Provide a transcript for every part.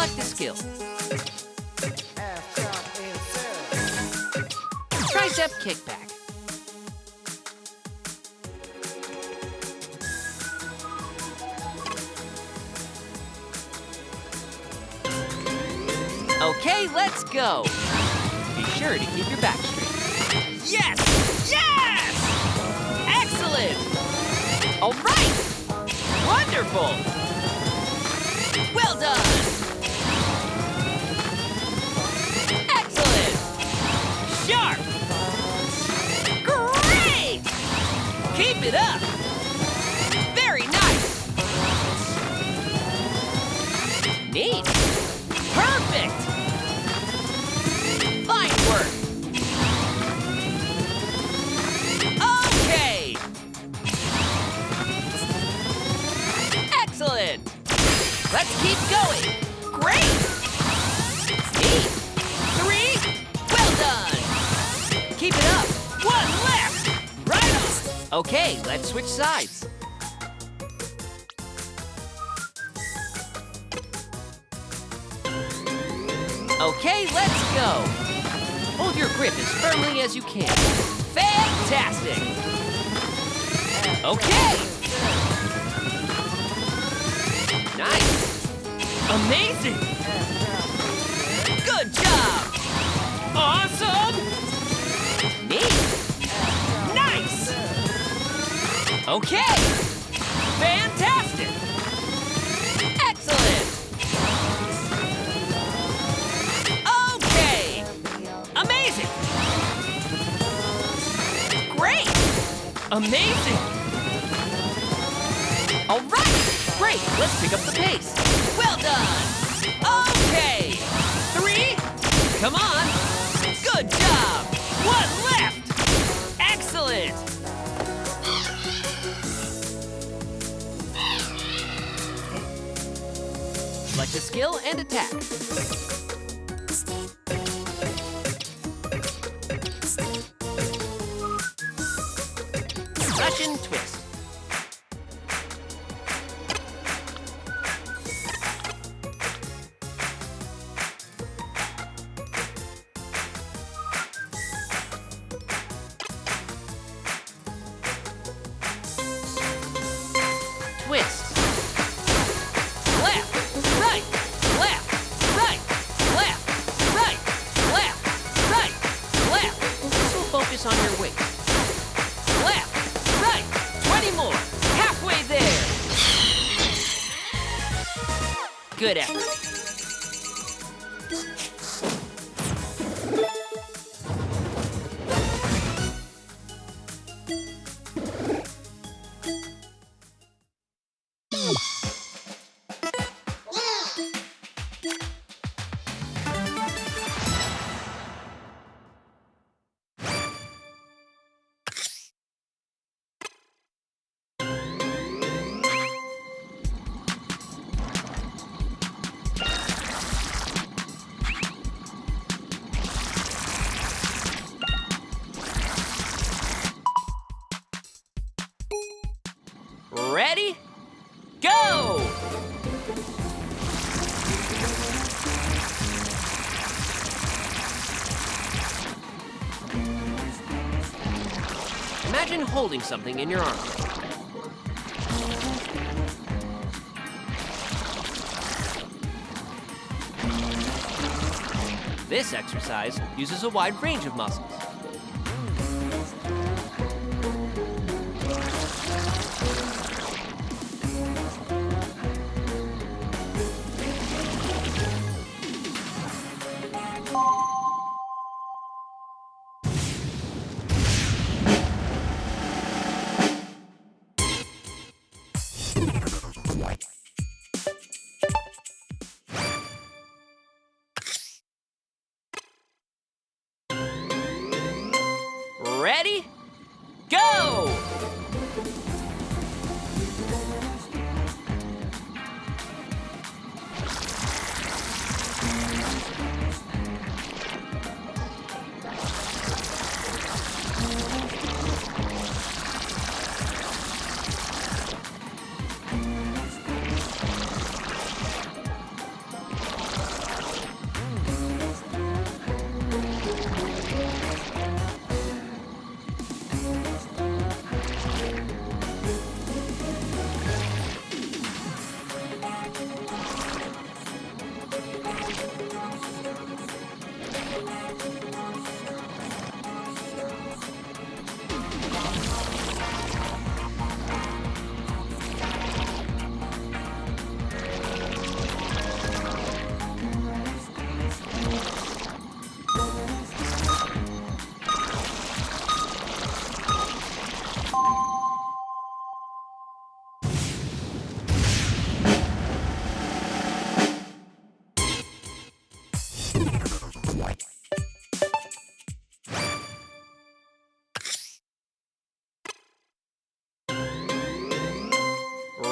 Select the skill. Tricep kickback. Okay, let's go. Be sure to keep your back straight. Yes! Yes! Excellent! All right! Wonderful! Well done! Excellent! Sharp! Great! Keep it up! Very nice! Neat! Perfect! Fine work! Okay! Excellent! Let's keep going! Great! Neat! 3! Well done! Keep it up! 1 left! Right on! Okay, let's switch sides. Okay, let's go! Hold your grip as firmly as you can. Fantastic! Okay! Nice! Amazing! Good job! Awesome! Neat! Nice! Okay! Fantastic! Excellent! Okay! Amazing! Great! Amazing! All right! Great! Let's pick up the pace. Well done! Okay! 3! Come on! Good job! 1 left! Excellent! Select a skill and attack. Russian twist. Twist. Left, right, left, right, left, right, left, right, left. This will focus on your weight. Left, right, 20 more. Halfway there. Good effort. Ready? Go! Imagine holding something in your arm. This exercise uses a wide range of muscles. Ready? Go!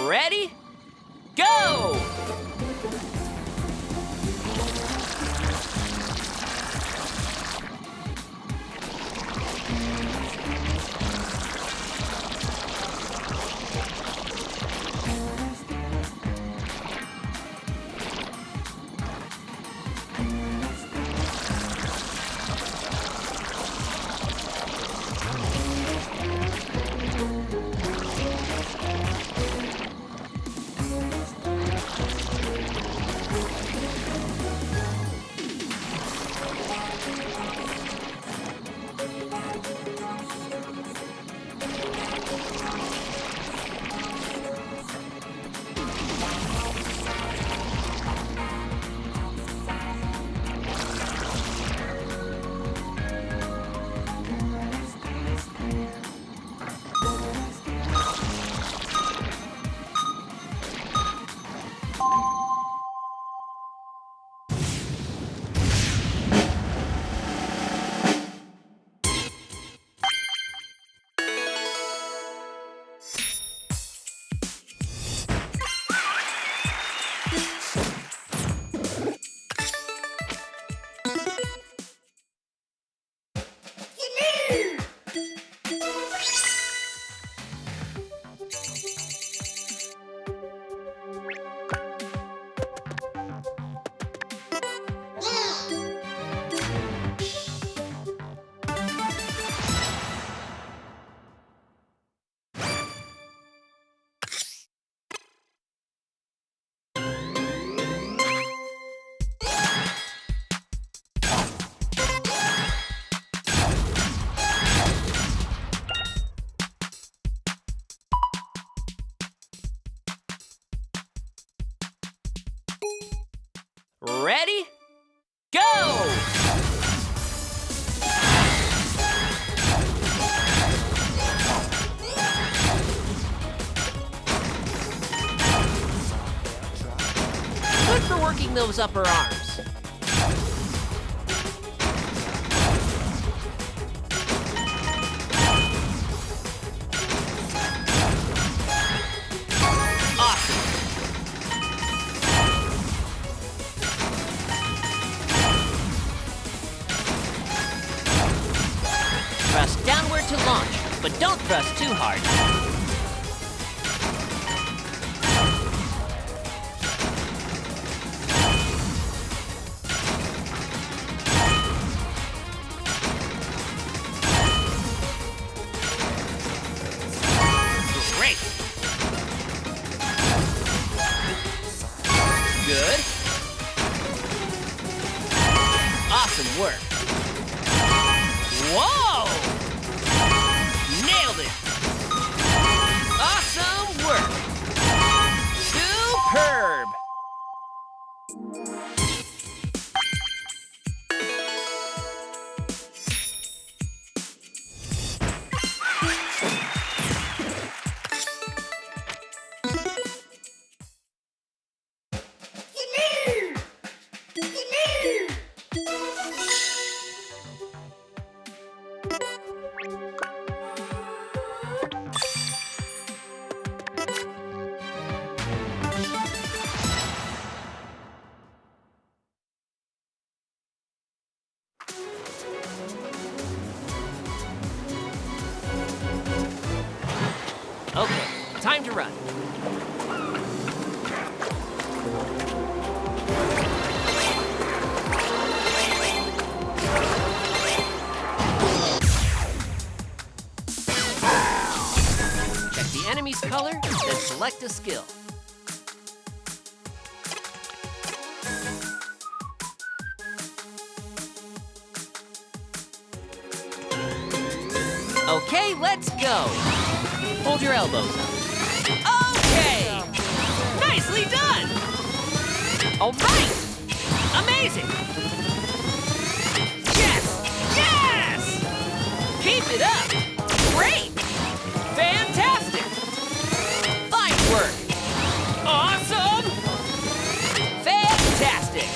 Ready? Go! Ready? Go! Good for working those upper arms. Awesome. Thrust downward to launch, but don't thrust too hard. Great! Good. Awesome work. Whoa! Nailed it! Awesome work! Superb! Okay, time to run. Check the enemy's color, then select a skill. Okay, let's go. Hold your elbows up. Okay! Nicely done! All right! Amazing! Yes! Yes! Keep it up! Great! Fantastic! Fine work! Awesome! Fantastic!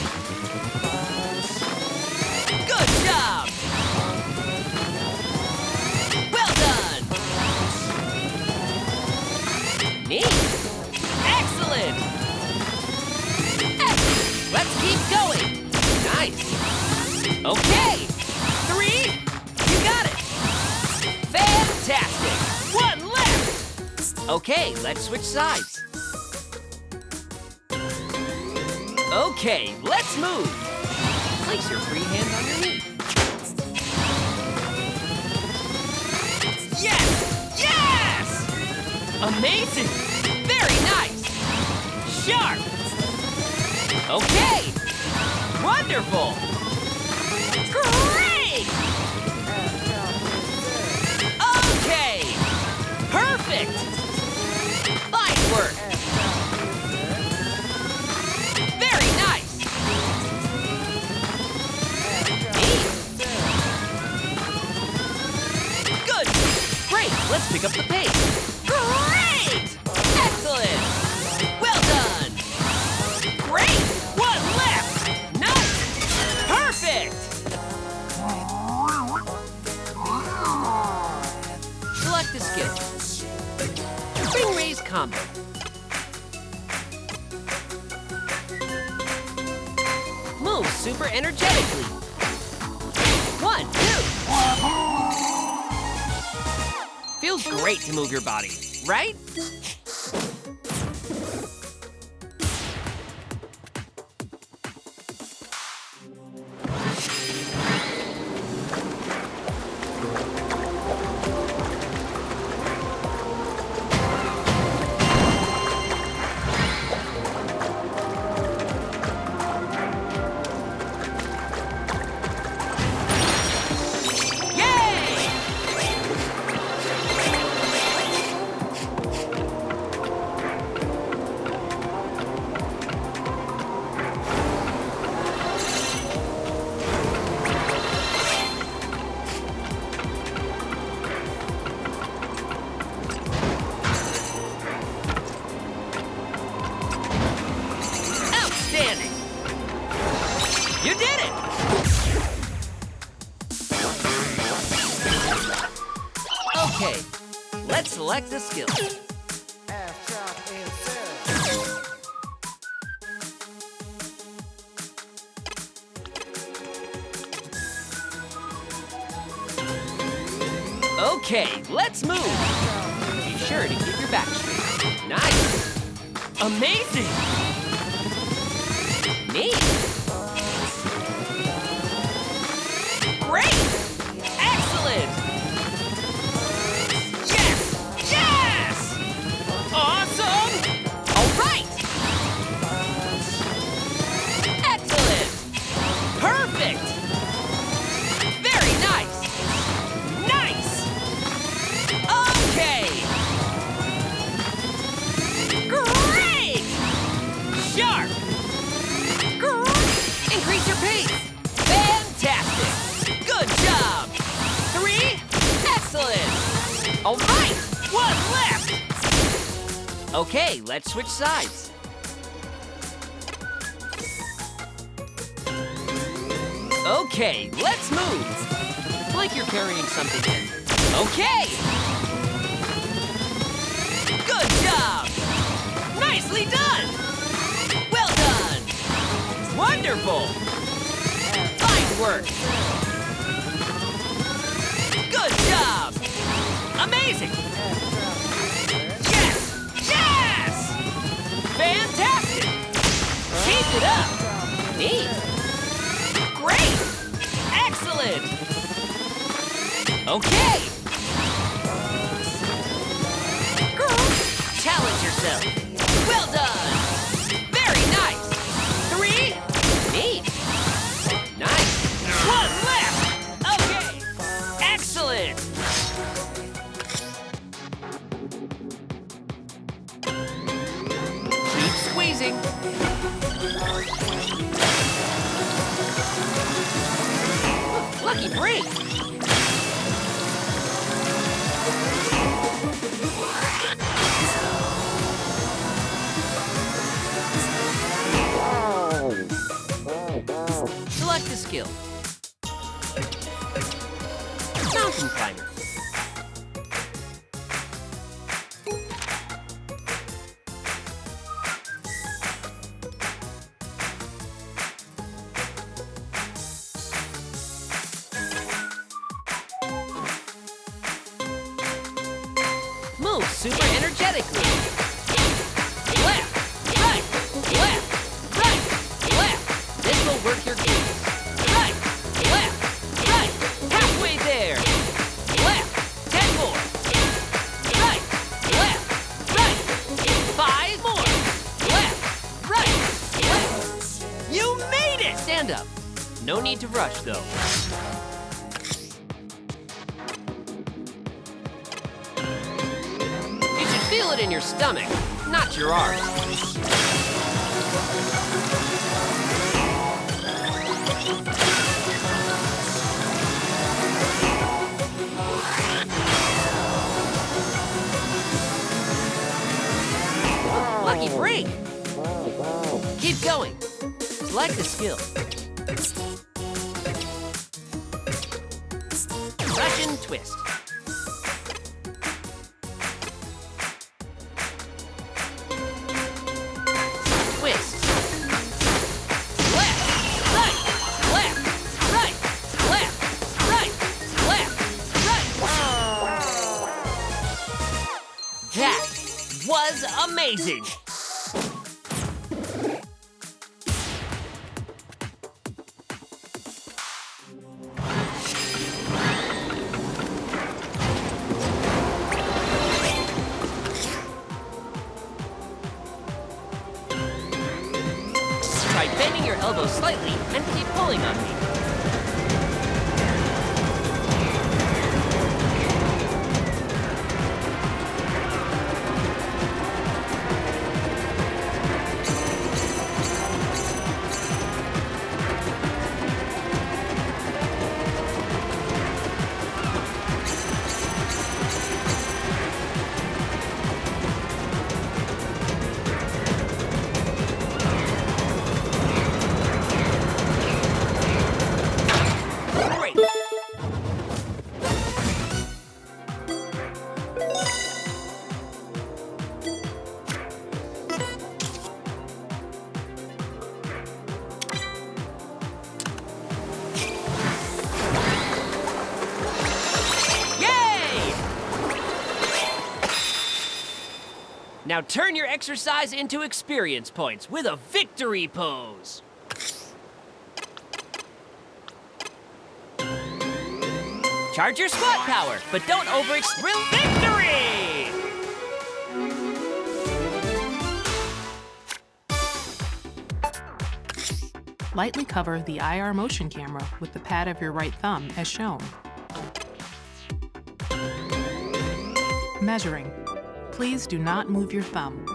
Okay! 3! You got it! Fantastic! 1 left! Okay, let's switch sides. Okay, let's move. Place your free hand on your knee. Yes! Yes! Amazing! Very nice! Sharp! Okay! Wonderful! Great! Okay! Perfect! Fine work! Very nice! Neat! Good! Great! Let's pick up the pace! Great! Excellent! Well done! Great! 1 left! Nice! Perfect! Select the skill. Ring raise combo. Move super energetically. 1, 2. Feels great to move your body, right? Outstanding! You did it! Okay, let's select the skill. Okay, let's move. Be sure to keep your back straight. Nice! Amazing! Neat! Great! Excellent! Yes! Yes! Awesome! All right! Excellent! Perfect! Very nice! Nice! Okay! Great! Sharp! Increase your pace! Fantastic! Good job! 3! Excellent! All right! 1 left! Okay, let's switch sides. Okay, let's move. Like you're carrying something in. Okay! Good job! Nicely done! Well done! Wonderful! Fine work! Good job! Amazing! Yes! Yes! Fantastic! Keep it up! Neat! Great! Excellent! Okay! Challenge yourself! Well done! Very nice! 3! Neat! Nice! 1 left! Okay! Excellent! Keep squeezing. Lucky break! Select a skill. Mountain climber. move super energetically. Left, right, left, right, left. This will work your glutes. Right, left, right, halfway there. Left, 10 more. Right, left, right, 5 more. Left, right, left. You made it! Stand up. No need to rush, though. You should feel it in your stomach, not your arms. Lucky break! Keep going. Select a skill. Russian twist. Twist. Left, right, left, right, left, right, left, right. That was amazing! Try bending your elbows slightly and keep pulling on me. Great! Yay! Now turn your exercise into experience points with a victory pose. Charge your squat power, but don't Real victory! Lightly cover the IR motion camera with the pad of your right thumb as shown. Measuring. Please do not move your thumb.